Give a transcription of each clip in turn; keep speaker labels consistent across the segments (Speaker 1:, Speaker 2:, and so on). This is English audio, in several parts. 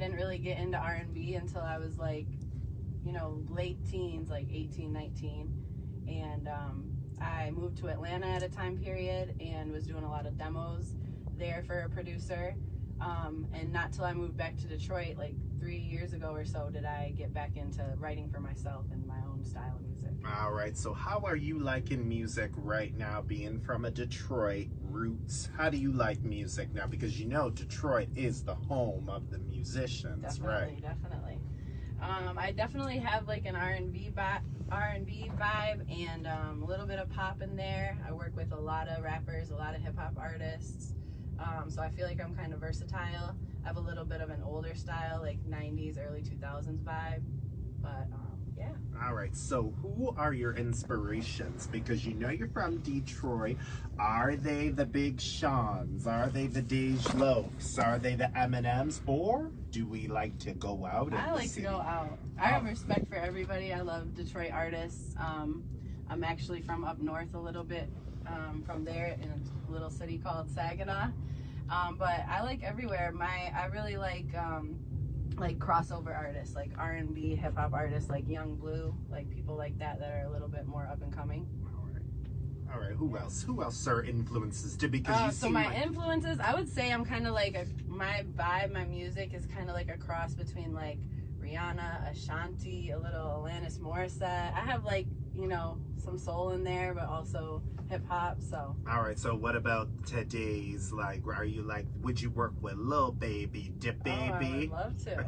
Speaker 1: didn't really get into R&B until I was like, you know, late teens, like 18, 19. And I moved to Atlanta at a time period and was doing a lot of demos there for a producer. And not till I moved back to Detroit, like 3 years ago or so, did I get back into writing for myself and my own style of music.
Speaker 2: All right, so how are you liking music right now, being from a Detroit roots? How do you like music now? Because you know Detroit is the home of the musicians,
Speaker 1: Definitely,
Speaker 2: right?
Speaker 1: definitely. I definitely have like an R&B vibe and a little bit of pop in there. I work with a lot of rappers, a lot of hip-hop artists. So I feel like I'm kind of versatile. I have a little bit of an older style, like 90s, early 2000s vibe. But yeah.
Speaker 2: All right, so who are your inspirations? Because you know you're from Detroit. Are they the Big Seans? Are they the Dej Loafs? Are they the Eminems? Or do we like to go out?
Speaker 1: I like to go out. I have respect for everybody. I love Detroit artists. I'm actually from up north a little bit, from there in a little city called Saginaw. But I like everywhere. I really like crossover artists, like R&B, hip hop artists, like Young Blue, like people like that are a little bit more up and coming.
Speaker 2: All right. Who else? Who else are influences? Because you
Speaker 1: so my influences, I would say I'm kind of like my vibe, my music is kind of like a cross between like Rihanna, Ashanti, a little Alanis Morissette. I have like, you know, some soul in there, but also hip hop. So.
Speaker 2: All right. So what about today's? Like, are you like? Would you work with Lil Baby, Dip Baby?
Speaker 1: Oh, I would love to.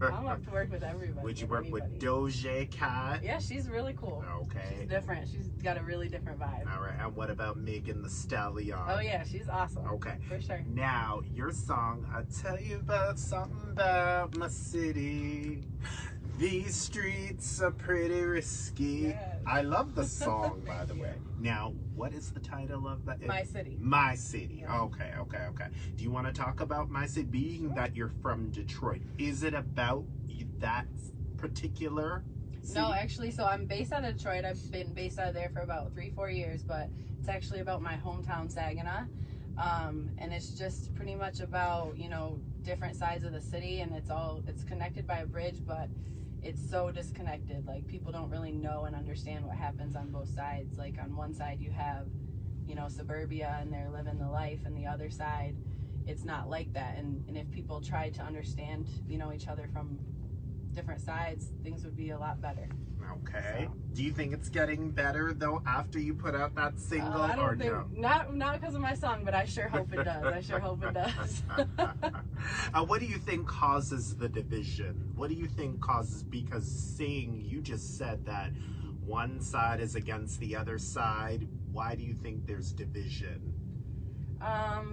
Speaker 1: I love to work with everybody.
Speaker 2: Would you work with Doja Cat?
Speaker 1: Yeah, she's really cool.
Speaker 2: Okay.
Speaker 1: She's different. She's got a really different vibe.
Speaker 2: All right. And what about Megan Thee Stallion?
Speaker 1: Oh yeah, she's awesome.
Speaker 2: Okay.
Speaker 1: For sure.
Speaker 2: Now, your song, I'll tell you about something about my city. These streets are pretty risky.
Speaker 1: Yes.
Speaker 2: I love the song, by the way. Now, what is the title of that?
Speaker 1: My City.
Speaker 2: My City.
Speaker 1: Yeah.
Speaker 2: Okay. Do you want to talk about My City? Being that you're from Detroit, is it about that particular city?
Speaker 1: No, actually, so I'm based out of Detroit. I've been based out of there for about 3-4 years, but it's actually about my hometown, Saginaw. And it's just pretty much about, you know, different sides of the city, and it's connected by a bridge, but it's so disconnected. Like, people don't really know and understand what happens on both sides. Like, on one side you have, you know, suburbia and they're living the life, and the other side it's not like that. And if people tried to understand, you know, each other from different sides, things would be a lot better.
Speaker 2: Okay.
Speaker 1: So.
Speaker 2: Do you think it's getting better though after you put out that single?
Speaker 1: I don't think,
Speaker 2: no?
Speaker 1: Not because of my song, but I sure hope it does. I sure hope it does.
Speaker 2: What do you think causes the division? What do you think causes, because you just said that one side is against the other side. Why do you think there's division?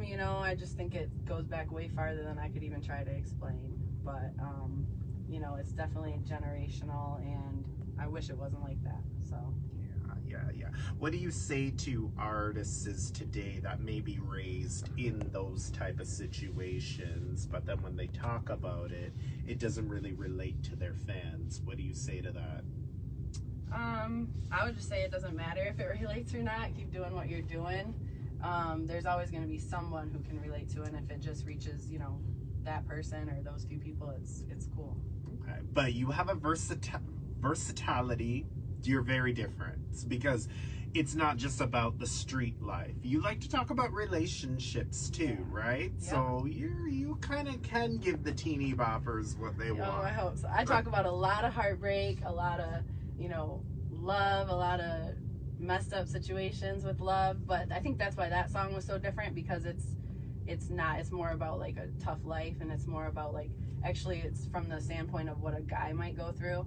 Speaker 1: You know, I just think it goes back way farther than I could even try to explain. But, you know, it's definitely generational, and I wish it wasn't like that. So.
Speaker 2: Yeah. What do you say to artists today that may be raised in those type of situations, but then when they talk about it, it doesn't really relate to their fans? What do you say to that?
Speaker 1: I would just say it doesn't matter if it relates or not. Keep doing what you're doing. There's always going to be someone who can relate to it, and if it just reaches, you know, that person or those few people, it's cool.
Speaker 2: Okay, but you have a versatility. You're very different, because it's not just about the street life. You like to talk about relationships too, right? Yeah. So you kind of can give the teeny boppers what they want.
Speaker 1: Oh, I hope so. I talk about a lot of heartbreak, a lot of, you know, love, a lot of messed up situations with love. But I think that's why that song was so different, because it's more about like a tough life, and it's more about like, actually it's from the standpoint of what a guy might go through.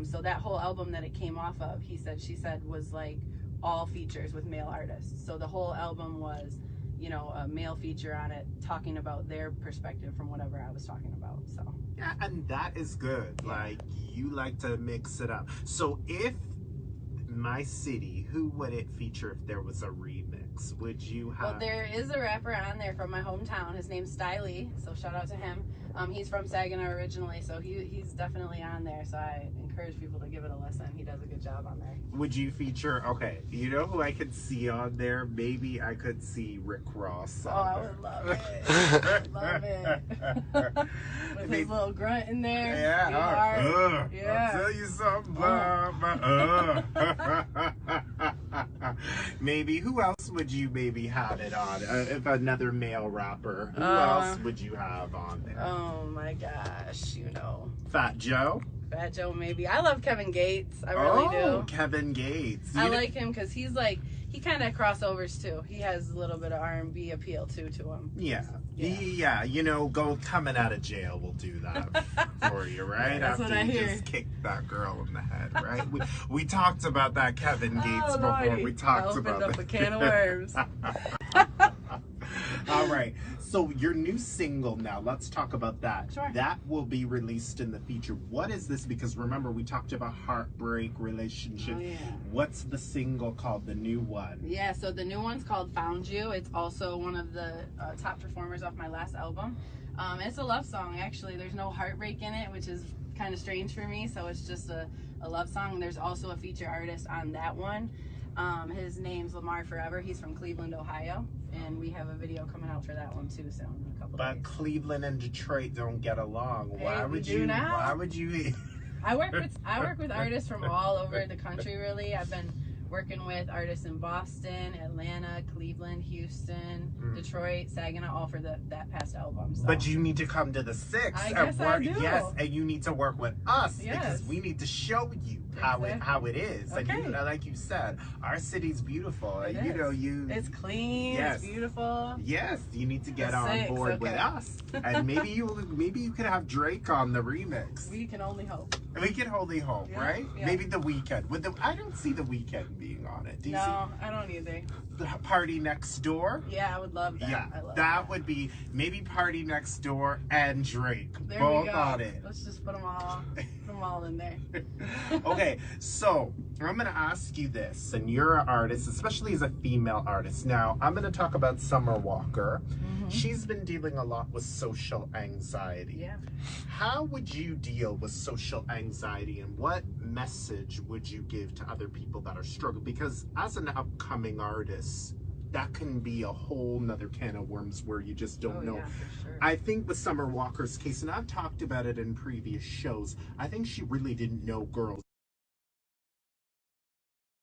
Speaker 1: So that whole album that it came off of, He Said, She Said, was like all features with male artists. So the whole album was, you know, a male feature on it, talking about their perspective from whatever I was talking about. So
Speaker 2: yeah, and that is good. Yeah. Like, you like to mix it up. So if My City, who would it feature if there was a remix? Would you have?
Speaker 1: Well, there is a rapper on there from my hometown. His name's Stylee, so shout out to him. He's from Saginaw originally, so he's definitely on there. So I encourage people to give it a listen. He does a good job on there.
Speaker 2: Would you feature? Okay, you know who I could see on there? Maybe I could see Rick Ross.
Speaker 1: I would love it. Love it. With his little grunt in there.
Speaker 2: Yeah.
Speaker 1: Yeah.
Speaker 2: I'll tell you something. Maybe, who else would you maybe have it on? If another male rapper, who else would you have on there?
Speaker 1: Oh my gosh, you know.
Speaker 2: Fat Joe?
Speaker 1: Fat Joe, maybe. I love Kevin Gates. I really do.
Speaker 2: Kevin Gates.
Speaker 1: I like him because he's like, he kind of crossovers too. He has a little bit of R&B appeal too to him.
Speaker 2: Yeah, you know, coming out of jail will do that for you, right?
Speaker 1: That's
Speaker 2: After
Speaker 1: what I hear.
Speaker 2: Just kicked that girl in the head, right? we talked about that Kevin Gates before.
Speaker 1: Lordy.
Speaker 2: We talked about
Speaker 1: opened up a can of worms.
Speaker 2: All right, so your new single now, let's talk about that.
Speaker 1: Sure.
Speaker 2: That will be released in the future. What is this? Because remember, we talked about heartbreak, relationship.
Speaker 1: Oh, yeah.
Speaker 2: What's the single called, the new one?
Speaker 1: Yeah, so the new one's called Found You. It's also one of the top performers off my last album. It's a love song, actually. There's no heartbreak in it, which is kind of strange for me, so it's just a love song. And there's also a feature artist on that one. His name's Lamar Forever. He's from Cleveland, Ohio, and we have a video coming out for that one too soon in a couple days.
Speaker 2: But Cleveland and Detroit don't get along. Why would you? I work
Speaker 1: with artists from all over the country. Really, I've been working with artists in Boston, Atlanta, Cleveland, Houston, Detroit, Saginaw, all for that past album. So.
Speaker 2: But you need to come to the 6th.
Speaker 1: I guess I do.
Speaker 2: Yes, and you need to work with us
Speaker 1: Yes.
Speaker 2: because we need to show you how it is.
Speaker 1: Okay.
Speaker 2: And like you said, our city's beautiful.
Speaker 1: It's clean.
Speaker 2: Yes.
Speaker 1: It's beautiful.
Speaker 2: Yes, you need to get on board with us, and maybe you could have Drake on the remix.
Speaker 1: We can only hope.
Speaker 2: We can only hope, right?
Speaker 1: Yeah.
Speaker 2: Maybe The Weeknd. I don't see The Weeknd being on it. Do you see?
Speaker 1: I don't either.
Speaker 2: The Party Next Door.
Speaker 1: Yeah, I would love that.
Speaker 2: Yeah,
Speaker 1: I love
Speaker 2: that would be maybe Party Next Door and Drake
Speaker 1: there
Speaker 2: both
Speaker 1: we go.
Speaker 2: on it.
Speaker 1: Let's just put them all in there.
Speaker 2: Okay, so I'm gonna ask you this, and you're an artist, especially as a female artist. Now I'm gonna talk about Summer Walker. She's been dealing a lot with social anxiety.
Speaker 1: Yeah.
Speaker 2: How would you deal with social anxiety, and what message would you give to other people that are struggling? Because as an upcoming artist, that can be a whole nother can of worms where you just don't know.
Speaker 1: Yeah, for sure.
Speaker 2: I think with Summer Walker's case, and I've talked about it in previous shows, I think she really didn't know girls